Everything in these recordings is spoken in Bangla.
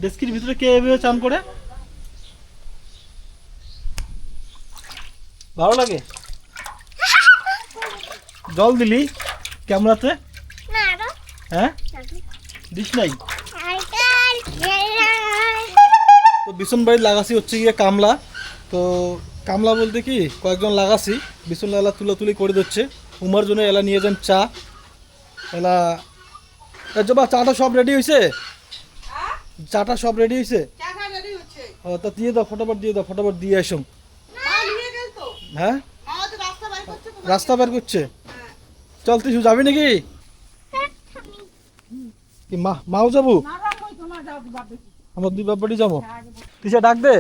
ডেস্কির ভিতরে কে এভাবে চান করে? ভালো লাগে? জল দিলি ক্যামেরাতে? হ্যাঁ, দিস নাই? তো বিছন বাড়ি লাগাছি হচ্ছে গিয়ে কামলা। তো কামলা বলতে কি কয়েকজন লাগাছি, বিছন এলা তুলাতুলি করে দিচ্ছে। উমার জন্য এলা নিয়ে যান চা। এলা জবা চাটা সব রেডি হয়েছে? চাটা সব রেডি হয়েছে? ও তা দিয়ে দাও, ফটাফট দিয়ে দাও, ফটাফট দিয়ে আসো। হ্যাঁ, রাস্তা বের করছে। চল তুই যাবি নাকি? কি মাও যাবো? আমার দুই বাপ বাড়ি যাবো। তিশা ডাক দে,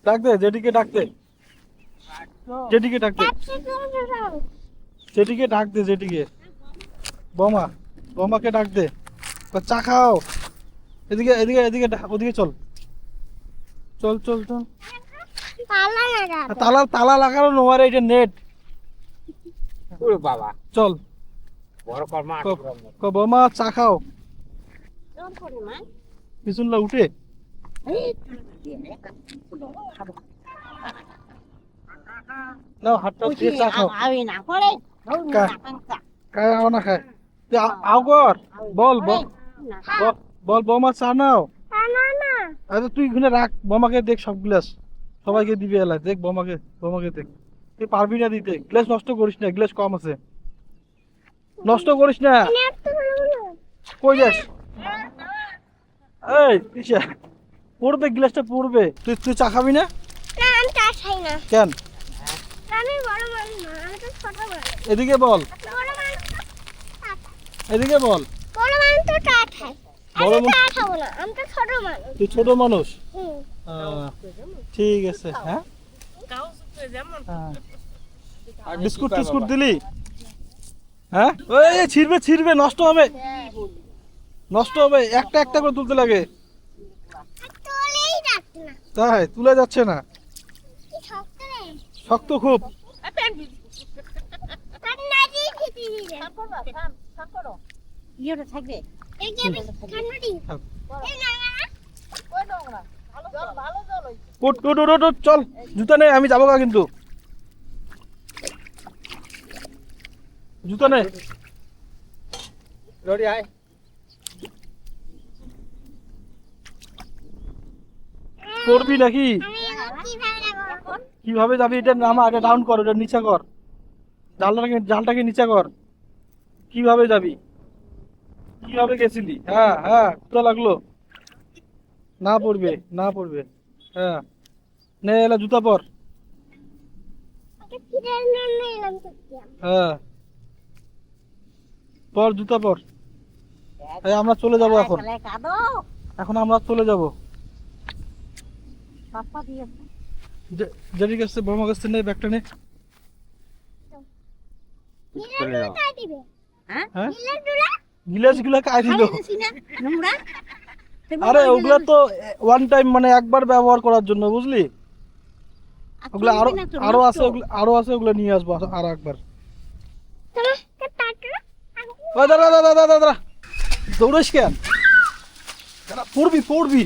ডাক দে, জেঠিকে ডাক দে, জেঠিকে ডাক দে, জেঠিকে ডাক দে, জেঠিকে। বৌমা, বৌমাকে ডাক দে, চা খাও। এদিকে এদিকে এদিকে ওদিকে চল, চল চল চল। তালা তালা লাগানো নোয়ারে, এটা নেট। বাবা চল বৌমা চা খাও। পিছনলা উঠে নাও, হাতটা দিয়ে চা খাও। খায় আও না খায়? আও কর, বল বল বল বৌমা চা নাও। আরে তুই এখানে রাখ, বৌমাকে দেখ সব গ্লাস সবাইকে দিবি। এলা দেখ বৌমাকে, বৌমাকে দেখ। তুই পারবি না দিতে, গ্লাস নষ্ট করিস না, গ্লাস কম আছে, নষ্ট করিস না। কই যাস? এই তিশা পড়বে, গ্লাসটা পড়বে। তুই তুই চা খাবি না? কেন? এদিকে বল, এদিকে বল। তুই ছোট মানুষ? ঠিক আছে। হ্যাঁ, বিস্কুট টিস্কুট দিলি? হ্যাঁ, ওই ছিড়বে ছিড়বে, নষ্ট হবে, নষ্ট হবে। একটা একটা করে তুলতে লাগে। তাই তুলে যাচ্ছে না, শক্ত খুব। চল, জুতা নেই, আমি যাবো না কিন্তু। জুতা নেই, রোডি আয়। করবি নাকি? কিভাবে যাবি? এটা নামা, এটা ডাউন কর, এটা নিচে কর, জালটাকে নিচে কর। কিভাবে যাবি? কিভাবে গেছিলি? হ্যাঁ হ্যাঁ, কোথা লাগলো? না পড়বে, না পড়বে। হ্যাঁ, নে এলা জুতা পর। হ্যাঁ, পর জুতা পর। এই আমরা চলে যাব এখন, এখন আমরা চলে যাব। যেটি কাছে বৌমা কাছে নেই, ব্যাগটা নে। হ্যাঁ, গিলাস গুলা কাই দিল? আরে ওগুলা তো ওয়ান টাইম, মানে একবার ব্যবহার করার জন্য, বুঝলি? ওগুলা আরো আরো আছে, আরো আছে, ওগুলা নিয়ে আসবো আর একবার। দাদা দাদা দাদা দাদা, দৌড়াস কেন? পড়বি পড়বি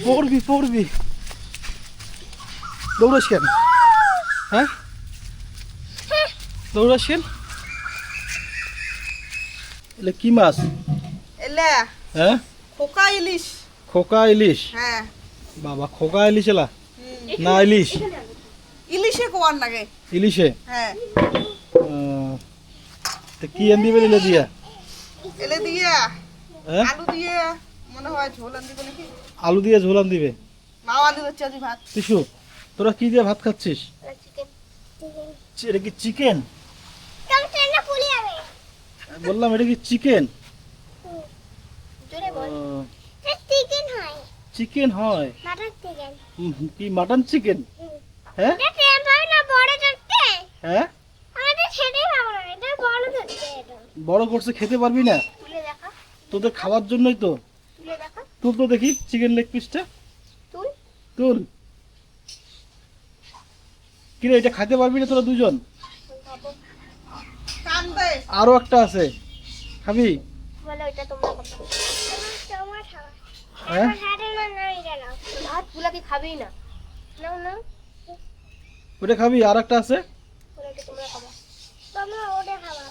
পড়বি পড়বি, দৌড়াস কেন? হ্যাঁ, দৌড়াস কেন? এলে কি মাছ? এলে হ্যাঁ, খোকা ইলিশ। খোকা ইলিশ? হ্যাঁ বাবা, খোকা ইলিশ এলা না ইলিশ? ইলিশে কোয়ার লাগে। ইলিশে? হ্যাঁ, কি আন দিবে এলে দিয়া? এলে দিয়ে হ্যাঁ, আলু দিয়ে মনে হয় ঝোল আন দিবে নাকি। আলু দিয়ে ঝোল আন দিবে? মাও আন দিবে চাজি ভাত। তিশু, তোরা কি দিয়ে ভাত খাচ্ছিস? এটা কি চিকেন? বললাম এটা কি চিকেন? চিকেন হয়? কি মাটন চিকেন? হ্যাঁ হ্যাঁ, বড় করছে, খেতে পারবি না? তোদের খাওয়ার জন্যই তো। তুল তো দেখি চিকেন লেগ পিসটা, তুল। কিরে, এটা খাইতে পারবি না তোরা দুজন? আরো একটা আছে, খাবি? বলে ওইটা তোমরা কথা হ্যাঁ ভাত গুলা কি খাবি না? নাও নাও, ওটা খাবি? আর একটা আছে, ওটা তোমরা খাবা। তোমরা ওটা খাবা।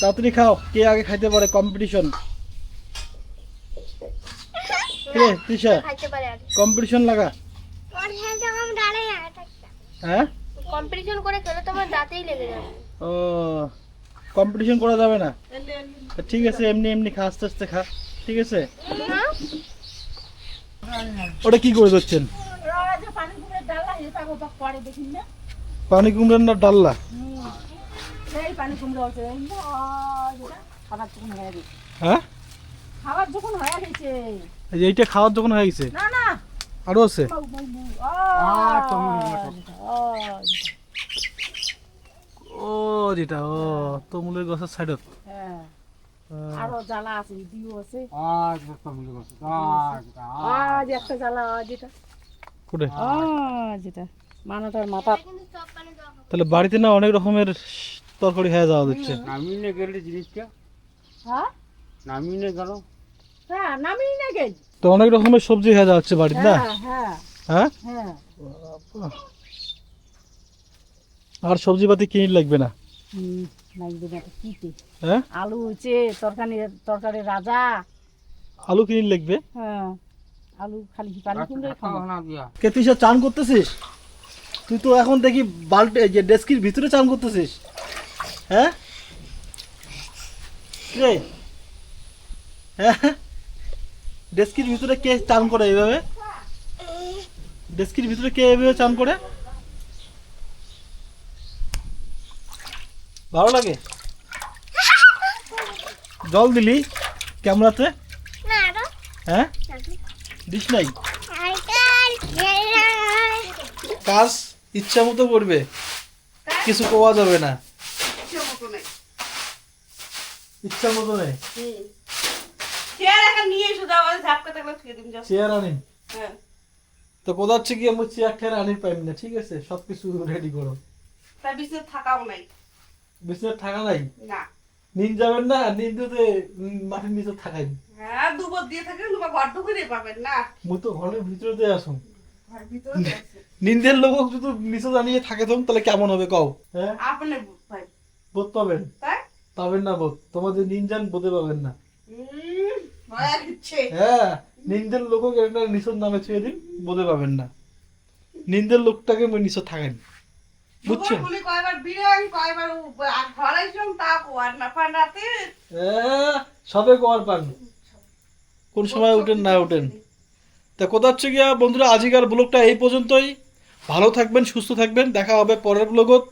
তাড়াতাড়ি খাও, কে আগে খাইতে পারে, কম্পিটিশন। কে তৃষা, খাইতে পারে আগে। কম্পিটিশন লাগা। ওর হ্যাঁ যখন ডালে হ্যাঁ কম্পিটিশন করে খেলে তোমার দাঁতেই লেগে যাবে। ও, কম্পিটিশন করা যাবে না। এলে এলে। তা ঠিক আছে, এমনি এমনি খা, আস্তে আস্তে খা, ঠিক আছে। হ্যাঁ ওটা কি করে দিচ্ছেন? পানি কুমড়ার না ডাল্লা? হ্যাঁ, খাবার যখন হয়ে গেছে এই যে এইটা খাওয়ার যখন হয়ে গেছে, না না আরো আছে। ও যেটা, ও তমুলের গাছের সাইডত। হ্যাঁ আরো জ্বালা আছে, দিও আছে আজ তমুল গছ আজ একটা জ্বালা যেটা কোটে? যেটা মানাটার মাথা কিন্তু সব পানি দেওয়া হবে। তাহলে বাড়িতে না অনেক রকমের তরকারি হয়ে যাওয়া দিচ্ছে। নামিনে গেলে জিনিসটা হ্যাঁ নামিনে গেল হ্যাঁ নামি না গেল তো অনেক রকমের সবজি হয়ে যাচ্ছে বাড়িতে না? হ্যাঁ হ্যাঁ হ্যাঁ, হ্যাঁ আর সবজিপাতি কিনে লাগবে না। লাগবে না তো কিতে হ্যাঁ, আলু হচ্ছে তরকারি রাজা আলু কিনে লাগবে। হ্যাঁ আলু খালি পানি কুমড়ে খাবো না দিয়া কে তুই সব চান করতেছিস? তুই তো এখন দেখি বাল্টি, যে ডেস্কির ভিতরে চান করতেছিস। হ্যাঁ রে, হ্যাঁ, ডেস্কির ভিতরে কে চান করে এইভাবে? ডেস্কির ভিতরে কে এইভাবে চান করে? ভালো লাগে? জল দিলি ক্যামেরাতে? না আরো হ্যাঁ, দিস নাই? কাজ ইচ্ছা মতো করবে, কিছু কোয়া যাবে না। ইচ্ছে মতো নেই। ইচ্ছা মতো নেই। চেয়ার এখন নিয়ে এসো, যাও ওই ঝাপকা থাকলে ছুঁয়ে দিন, যাও। চেয়ার আনি হ্যাঁ। তো কোথা হচ্ছে কি, আমি চেয়ার ঠেয়ার আনি পাইম না, ঠিক আছে, সবকিছু রেডি করো। তার বিছানায় থাকাও নাই। বিছানায় থাকা নাই? না। নিন যাবেন না, নিন্দুতে মাটির নিচে থাকাই। হ্যাঁ, দুবার দিয়ে থাকলে তোমার ঘর ঢুকে পাবেন না। মুই তো ঘরের ভিতরে দিয়ে আসুন। ঘর ভিতরে তো আছে। নিন্দের লোক যদি নিচে জানিয়ে থাকে তো তাহলে কেমন হবে কও? হ্যাঁ, আপনি ভাই, বোধ পাবেন? তাই? পাবেন না বোধ, তোমাদের নিন যান বোধে পাবেন না। ভয় দিচ্ছে। হ্যাঁ, নিন্দের লোক একটা নিচের নামে ছুঁয়ে দিন, বোধে পাবেন না। নিন্দের লোকটাকে মই নিচে থাকেন, বুঝছেন? বলি কয়বার বিরিয়ানি, কয়বার ঘর আইসলাম, তা কোয়ার না পান রাতে। সবে কর পান, কোন সময় উঠেন না উঠেন। তা কোথা হচ্ছে গিয়া বন্ধুরা, আজিকার ব্লগটা এই পর্যন্তই। ভালো থাকবেন, সুস্থ থাকবেন, দেখা হবে পরের ব্লগত।